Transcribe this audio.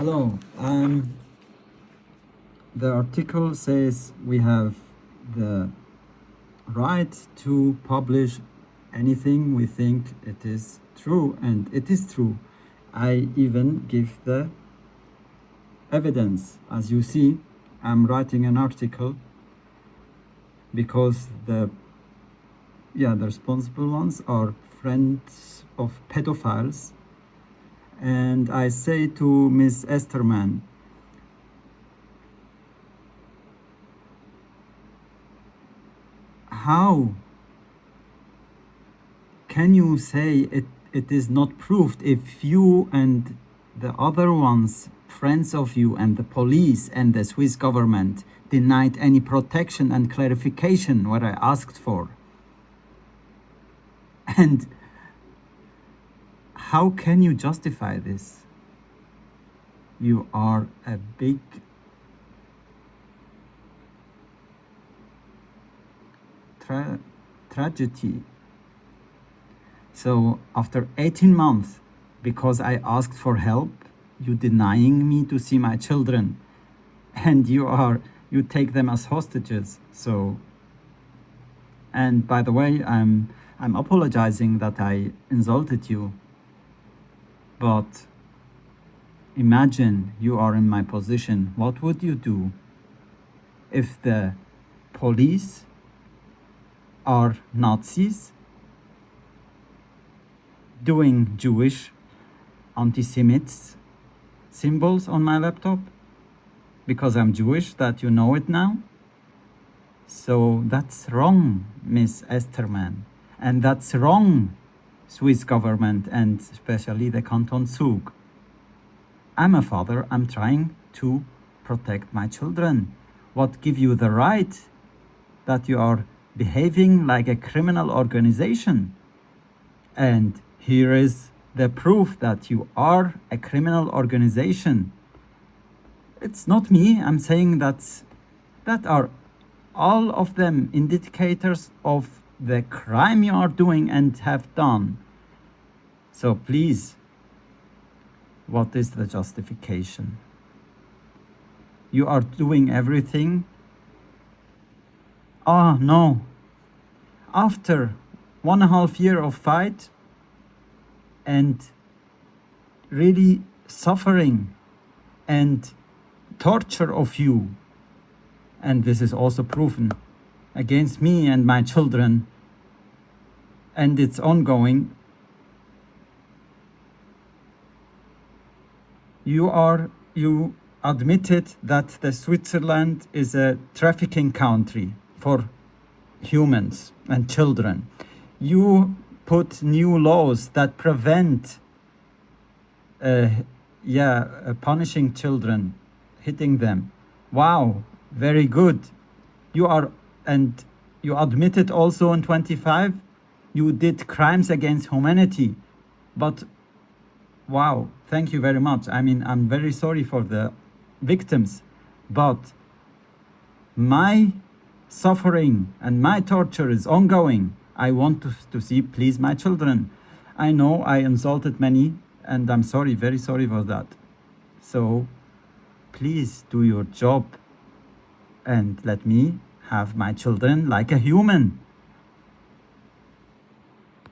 Hello. The article says we have the right to publish anything we think it is true, and it is true. I even give the evidence. As you see, I'm writing an article because the responsible ones are friends of pedophiles. And I say to Miss Esterman, how can you say it is not proved if you and the other ones, friends of you, and the police and the Swiss government denied any protection and clarification what I asked for? And how can you justify this? You are a big tragedy. So after 18 months, because I asked for help, you denying me to see my children, and you take them as hostages. So, and by the way, I'm apologizing that I insulted you. But imagine you are in my position. What would you do if the police are Nazis doing Jewish anti-Semites symbols on my laptop? Because I'm Jewish, that you know it now. So that's wrong, Miss Esterman. And that's wrong, Swiss government, and especially the Canton Zug. I'm a father, I'm trying to protect my children. What give you the right that you are behaving like a criminal organization? And here is the proof that you are a criminal organization. It's not me, I'm saying that are all of them indicators of the crime you are doing and have done. So please, what is the justification? You are doing everything. No. After 1.5 years of fight and really suffering and torture of you, and this is also proven against me and my children, and it's ongoing, you admitted that the Switzerland is a trafficking country for humans and children. You put new laws that prevent punishing children, hitting them. Wow, very good. You admitted also in 25 you did crimes against humanity. But wow, thank you very much. I mean, I'm very sorry for the victims, but my suffering and my torture is ongoing. I want to see, please, my children. I know I insulted many, and I'm sorry, very sorry for that. So please do your job and let me have my children like a human.